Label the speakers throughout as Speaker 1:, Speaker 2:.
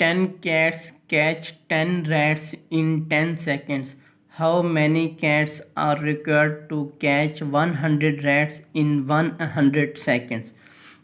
Speaker 1: 10 cats catch 10 rats in 10 seconds, how many cats are required to catch 100 rats in 100 seconds؟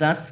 Speaker 1: 10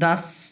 Speaker 1: 10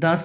Speaker 1: 10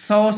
Speaker 1: 100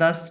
Speaker 1: 10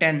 Speaker 1: 10۔